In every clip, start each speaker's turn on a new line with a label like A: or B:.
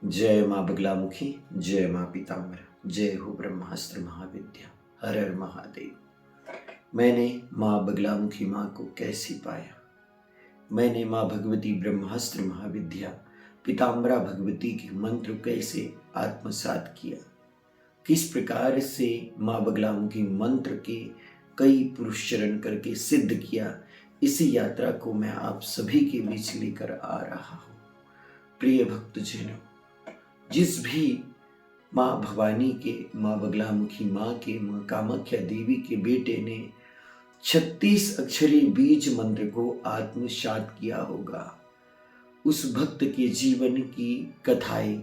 A: जय माँ बगलामुखी, जय माँ पीताम्बर, जय हो ब्रह्मास्त्र महाविद्या, हर हर महादेव। मैंने माँ बगलामुखी माँ को कैसे पाया? मैंने माँ भगवती ब्रह्मास्त्र महाविद्या पीताम्बरा भगवती के मंत्र कैसे आत्मसात किया? किस प्रकार से माँ बगलामुखी मंत्र के कई पुरुष चरण करके सिद्ध किया? इसी यात्रा को मैं आप सभी के बीच लेकर आ रहा हूँ। प्रिय भक्तजनों, जिस भी माँ भवानी के, माँ बगलामुखी माँ के, माँ कामाख्या देवी के बेटे ने 36 अक्षरी बीज मंत्र को आत्मसात किया होगा, उस भक्त के जीवन की कथाएं,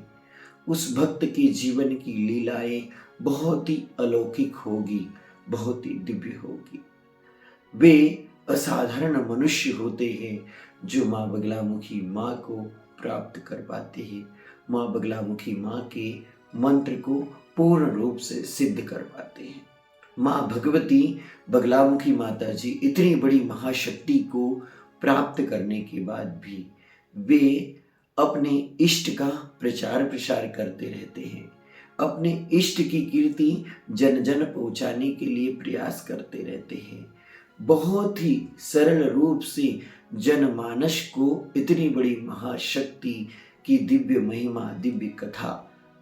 A: उस भक्त के जीवन की लीलाएं बहुत ही अलौकिक होगी, बहुत ही दिव्य होगी। वे असाधारण मनुष्य होते हैं जो माँ बगलामुखी माँ को प्राप्त कर पाते हैं, माँ बगलामुखी माँ के मंत्र को पूर्ण रूप से सिद्ध कर पाते हैं। माँ भगवती बगलामुखी माता जी इतनी बड़ी महाशक्ति को प्राप्त करने के बाद भी वे अपने इष्ट का प्रचार प्रसार करते रहते हैं, अपने इष्ट की कीर्ति जन जन पहुंचाने के लिए प्रयास करते रहते हैं। बहुत ही सरल रूप से जनमानस को इतनी बड़ी महाशक्ति की दिव्य महिमा, दिव्य कथा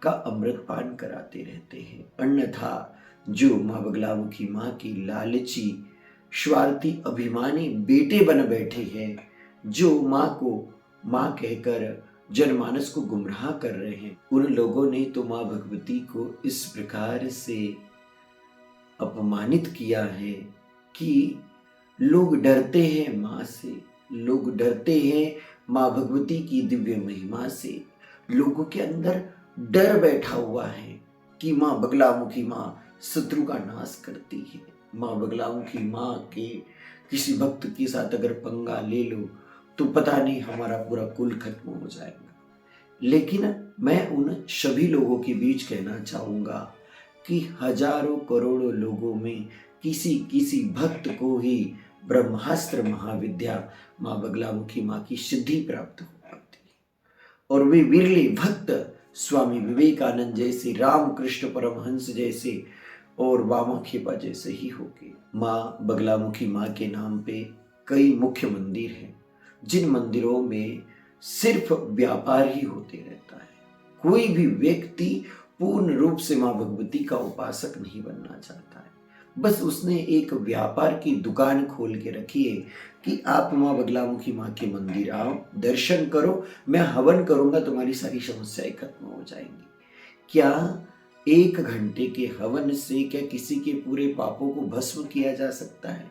A: का अमृत पान कराते रहते हैं। अन्यथा जो माँ बगलामुखी माँ की लालची, स्वार्थी, अभिमानी बेटे बन बैठे हैं, जो माँ को माँ कहकर जनमानस को गुमराह कर रहे हैं, उन लोगों ने तो माँ भगवती को इस प्रकार से अपमानित किया है कि लोग डरते हैं माँ से, लोग डरते हैं माँ भगवती की दिव्य महिमा से। लोगों के अंदर डर बैठा हुआ है कि माँ बगलामुखी माँ शत्रु का नाश करती है। माँ बगलामुखी माँ के किसी भक्त के साथ अगर पंगा ले लो तो पता नहीं हमारा पूरा कुल खत्म हो जाएगा। लेकिन मैं उन सभी लोगों के बीच कहना चाहूँगा कि हजारों करोड़ों लोगों में किसी किसी भक्त को ही ब्रह्मास्त्र महाविद्या माँ बगलामुखी माँ की सिद्धि प्राप्त हो पाती है, और वे विरले भक्त स्वामी विवेकानंद जैसे, रामकृष्ण परमहंस जैसे और वामा खेपा जैसे ही होंगे। माँ बगलामुखी माँ के नाम पे कई मुख्य मंदिर हैं, जिन मंदिरों में सिर्फ व्यापार ही होते रहता है। कोई भी व्यक्ति पूर्ण रूप से माँ भगवती का उपासक नहीं बनना चाहता है, बस उसने एक व्यापार की दुकान खोल के रखी है कि आप माँ बगलामुखी माँ के मंदिर आओ, दर्शन करो, मैं हवन करूंगा, तुम्हारी सारी समस्याएं खत्म हो जाएंगी। क्या 1 घंटे के हवन से क्या किसी के पूरे पापों को भस्म किया जा सकता है?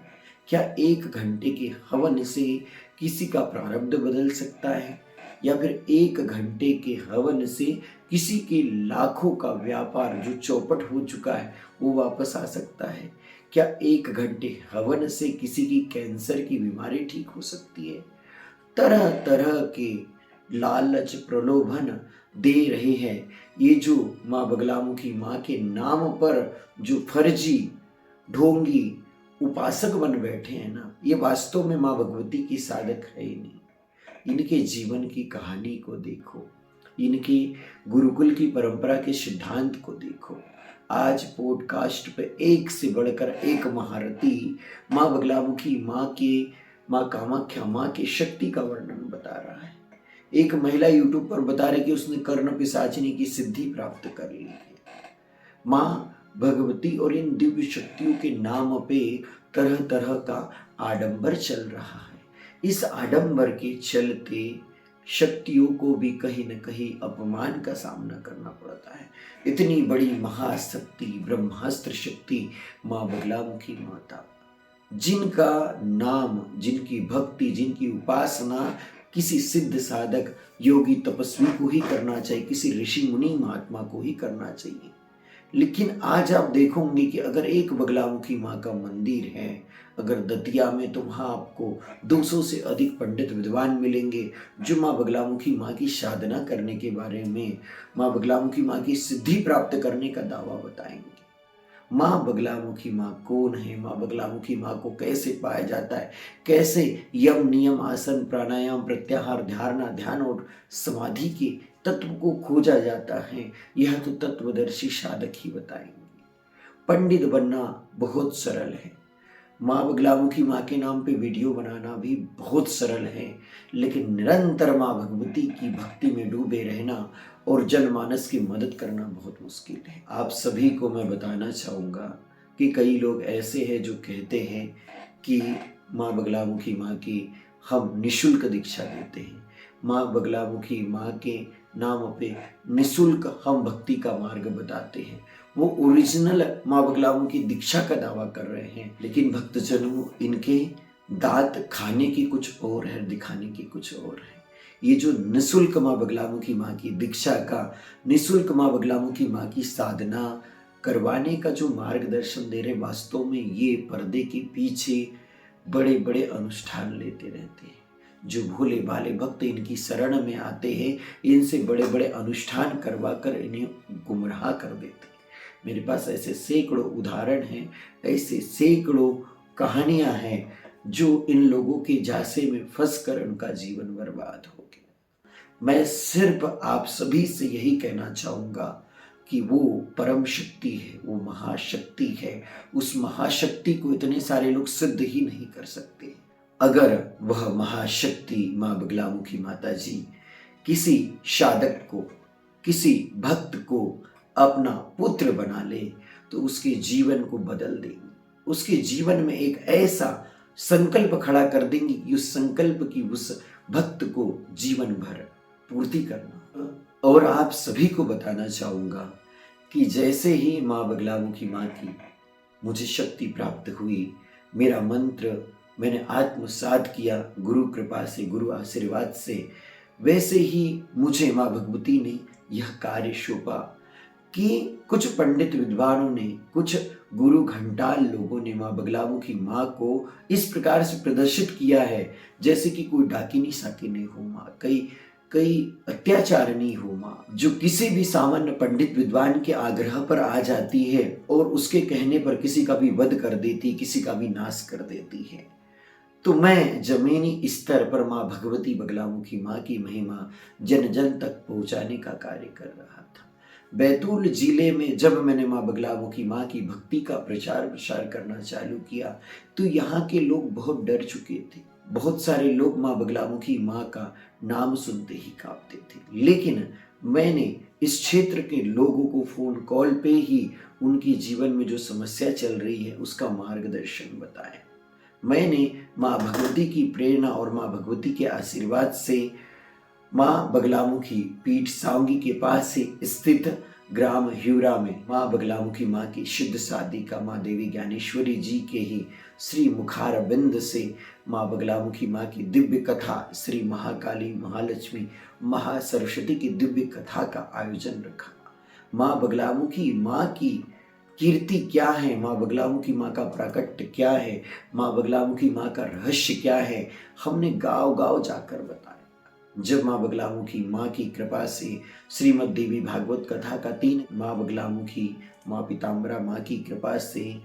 A: क्या 1 घंटे के हवन से किसी का प्रारब्ध बदल सकता है? या फिर 1 घंटे के हवन से किसी के लाखों का व्यापार जो चौपट हो चुका है वो वापस आ सकता है? क्या 1 घंटे हवन से किसी की कैंसर की बीमारी ठीक हो सकती है? तरह तरह के लालच प्रलोभन दे रहे हैं ये जो माँ बगलामुखी माँ के नाम पर जो फर्जी ढोंगी उपासक बन बैठे हैं ना, ये वास्तव में माँ भगवती की साधक है ही नहीं। इनके जीवन की कहानी को देखो, इनके गुरुकुल की परंपरा के सिद्धांत को देखो। आज पॉडकास्ट पे एक से बढ़कर एक महारथी माँ बगलामुखी माँ के, माँ कामाख्या माँ की शक्ति का वर्णन बता रहा है। एक महिला यूट्यूब पर बता रही कि उसने कर्ण पिशाचिनी की सिद्धि प्राप्त कर ली है। माँ भगवती और इन दिव्य शक्तियों के नाम पे तरह तरह का आडंबर चल रहा है। इस आडंबर के चलते शक्तियों को भी कहीं न कहीं अपमान का सामना करना पड़ता है। इतनी बड़ी महाशक्ति, ब्रह्मास्त्र शक्ति माँ बगलामुखी माता, जिनका नाम, जिनकी भक्ति, जिनकी उपासना किसी सिद्ध साधक, योगी, तपस्वी को ही करना चाहिए, किसी ऋषि मुनि महात्मा को ही करना चाहिए। लेकिन आज आप देखोगे कि अगर एक बगलामुखी माँ का मंदिर है अगर दतिया में, तो वहाँ आपको 200 से अधिक पंडित विद्वान मिलेंगे जो माँ बगलामुखी माँ की साधना करने के बारे में, माँ बगलामुखी माँ की सिद्धि प्राप्त करने का दावा बताएंगे। माँ बगलामुखी माँ कौन है, माँ बगलामुखी माँ को कैसे पाया जाता है, कैसे यम नियम आसन प्राणायाम प्रत्याहार धारणा ध्यान और समाधि के तत्व को खोजा जाता है, यह तो तत्वदर्शी साधक ही बताएंगे। पंडित बनना बहुत सरल है, माँ बगलामुखी माँ के नाम पे वीडियो बनाना भी बहुत सरल है, लेकिन निरंतर माँ भगवती की भक्ति में डूबे रहना और जनमानस की मदद करना बहुत मुश्किल है। आप सभी को मैं बताना चाहूँगा कि कई लोग ऐसे हैं जो कहते हैं कि माँ बगलामुखी माँ की हम निशुल्क दीक्षा देते हैं, माँ बगलामुखी माँ के नाम पे निशुल्क हम भक्ति का मार्ग बताते हैं। वो ओरिजिनल माँ बगलामुखी दीक्षा का दावा कर रहे हैं, लेकिन भक्तजनों इनके दांत खाने की कुछ और है, दिखाने की कुछ और है। ये जो निशुल्क माँ बगलामुखी माँ की दीक्षा का, निशुल्क माँ बगलामुखी माँ की साधना करवाने का जो मार्गदर्शन दे रहे, वास्तव में ये पर्दे के पीछे बड़े बड़े अनुष्ठान लेते रहते हैं। जो भोले भाले भक्त इनकी शरण में आते हैं, इनसे बड़े बड़े अनुष्ठान करवा कर इन्हें गुमराह कर देते हैं। मेरे पास ऐसे सैकड़ों उदाहरण हैं, ऐसे सैकड़ों कहानियां हैं जो इन लोगों के झांसे में फंसकर उनका जीवन बर्बाद हो गया। मैं सिर्फ आप सभी से यही कहना चाहूँगा कि वो परम शक्ति है, वो महाशक्ति है। उस महाशक्ति को इतने सारे लोग सिद्ध ही नहीं कर सकते। अगर वह महाशक्ति माँ बगलामुखी माता जी किसी साधक को, किसी भक्त को अपना पुत्र बना ले तो उसके जीवन को बदल देंगी, उसके जीवन में एक ऐसा संकल्प खड़ा कर देंगी कि उस संकल्प की उस भक्त को जीवन भर पूर्ति करना। और आप सभी को बताना चाहूँगा कि जैसे ही माँ बगलामुखी माँ की मुझे शक्ति प्राप्त हुई, मेरा मंत्र मैंने आत्मसात किया गुरु कृपा से, गुरु आशीर्वाद से, वैसे ही मुझे माँ भगवती ने यह कार्य सौंपा कि कुछ पंडित विद्वानों ने, कुछ गुरु घंटाल लोगों ने माँ बगलामुखी माँ को इस प्रकार से प्रदर्शित किया है जैसे कि कोई डाकिनी साकिनी हो माँ, कई अत्याचारिणी हो माँ, जो किसी भी सामान्य पंडित विद्वान के आग्रह पर आ जाती है और उसके कहने पर किसी का भी वध कर देती, किसी का भी नाश कर देती है। तो मैं जमीनी स्तर पर माँ भगवती बगलामुखी माँ की महिमा जन जन तक पहुँचाने का कार्य कर रहा था। बैतूल जिले में जब मैंने माँ बगलामुखी माँ की भक्ति का प्रचार प्रसार करना चालू किया तो यहाँ के लोग बहुत डर चुके थे। बहुत सारे लोग माँ बगलामुखी माँ का नाम सुनते ही कांपते थे, लेकिन मैंने इस क्षेत्र के लोगों को फोन कॉल पे ही उनके जीवन में जो समस्या चल रही है उसका मार्गदर्शन बताया। मैंने माँ भगवती की प्रेरणा और माँ भगवती के आशीर्वाद से माँ बगलामुखी पीठ सांगी के पास से स्थित ग्राम ह्यूरा में माँ बगलामुखी माँ की सिद्ध साधिका माँ देवी ज्ञानेश्वरी जी के ही श्री मुखारबिंद से माँ बगलामुखी माँ की दिव्य कथा, श्री महाकाली महालक्ष्मी महासरस्वती की दिव्य कथा का आयोजन रखा। माँ बगलामुखी माँ की कीर्ति क्या है, माँ बगलामुखी माँ का प्राकट्य क्या है, माँ बगलामुखी माँ का रहस्य क्या है, हमने गांव गांव जाकर बताया। जब माँ बगलामुखी माँ की कृपा से श्रीमद् देवी भागवत कथा का 3, माँ बगलामुखी माँ पीताम्बरा माँ की कृपा से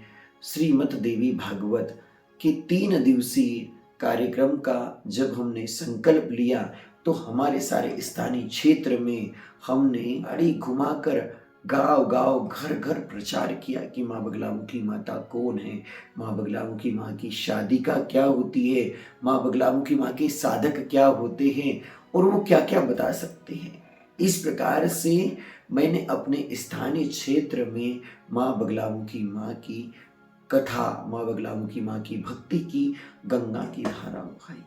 A: श्रीमद् देवी भागवत के 3 दिवसीय कार्यक्रम का जब हमने संकल्प लिया तो हमारे सारे स्थानीय क्षेत्र में हमने गाड़ी घुमाकर गांव गांव घर घर प्रचार किया कि माँ बगलामुखी माता कौन है, माँ बगलामुखी माँ की शादिका क्या होती है, माँ बगलामुखी माँ के साधक क्या होते हैं और वो क्या क्या बता सकते हैं। इस प्रकार से मैंने अपने स्थानीय क्षेत्र में माँ बगलामुखी माँ की कथा, माँ बगलामुखी माँ की भक्ति की गंगा की धारा बहाई।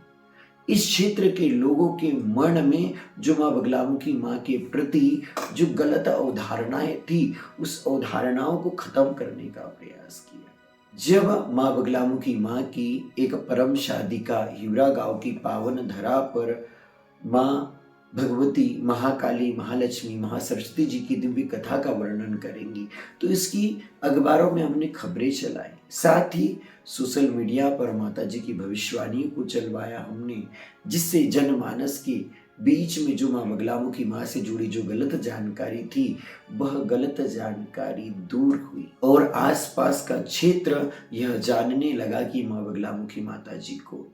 A: इस क्षेत्र के लोगों के मन में जो माँ बगलामुखी माँ के प्रति जो गलत अवधारणाएं थी उस अवधारणाओं को खत्म करने का प्रयास किया। जब माँ बगलामुखी माँ की एक परम शादिका ह्यूरा गांव की पावन धरा पर माँ भगवती महाकाली महालक्ष्मी महासरस्वती जी की दिव्य कथा का वर्णन करेंगी तो इसकी अखबारों में हमने खबरें चलाई, साथ ही सोशल मीडिया पर माता जी की भविष्यवाणियों को चलवाया हमने, जिससे जनमानस के बीच में जो माँ बगलामुखी माँ से जुड़ी जो गलत जानकारी थी वह गलत जानकारी दूर हुई और आसपास का क्षेत्र यह जानने लगा कि माँ बगलामुखी माता जी को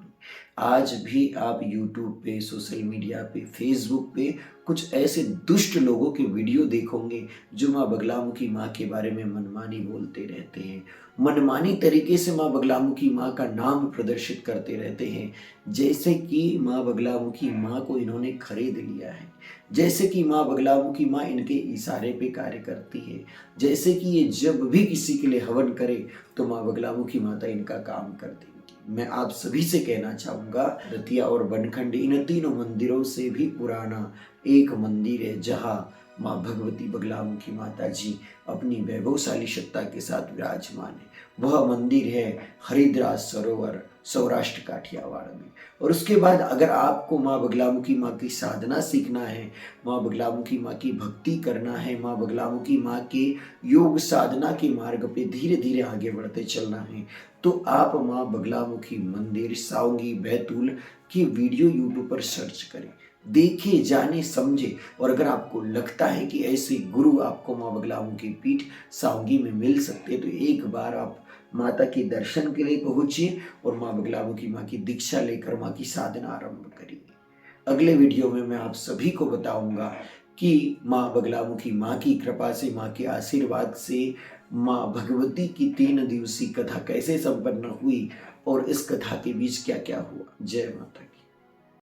A: आज भी आप यूट्यूब पे, सोशल मीडिया पे, फेसबुक पे कुछ ऐसे दुष्ट लोगों के वीडियो देखोगे जो माँ बगलामुखी माँ के बारे में मनमानी बोलते रहते हैं, मनमानी तरीके से माँ बगलामुखी माँ का नाम प्रदर्शित करते रहते हैं, जैसे कि माँ बगलामुखी माँ को इन्होंने खरीद लिया है, जैसे कि माँ बगलामुखी माँ इनके इशारे पे कार्य करती है, जैसे कि ये जब भी किसी के लिए हवन करे तो माँ बगलामुखी माता इनका काम कर देंगी। मैं आप सभी से कहना चाहूँगा, रतिया और बनखंड इन तीनों मंदिरों से भी पुराना एक मंदिर है जहाँ माँ भगवती बगलामुखी माता जी अपनी वैभवशाली सत्ता के साथ विराजमान है। वह मंदिर है हरिद्रास सरोवर, सौराष्ट्र काठियावाड़ में। और उसके बाद अगर आपको माँ बगलामुखी माँ की साधना सीखना है, माँ बगलामुखी माँ की भक्ति करना है, माँ बगलामुखी माँ के योग साधना के मार्ग पे धीरे धीरे आगे बढ़ते चलना है, तो आप माँ बगलामुखी मंदिर साओंगी बैतूल की वीडियो यूट्यूब पर सर्च करें, देखे, जाने, समझे। और अगर आपको लगता है कि ऐसे गुरु आपको माँ बगलामुखी पीठ साओंगी में मिल सकते हैं, तो एक बार आप माता के दर्शन के लिए पहुंचिए और माँ बगलामुखी माँ की दीक्षा लेकर माँ की साधना आरंभ करिए। अगले वीडियो में मैं आप सभी को बताऊंगा कि माँ बगलामुखी माँ की कृपा से, माँ के आशीर्वाद से माँ भगवती की 3 दिवसीय कथा कैसे संपन्न हुई और इस कथा के बीच क्या क्या हुआ। जय माता की।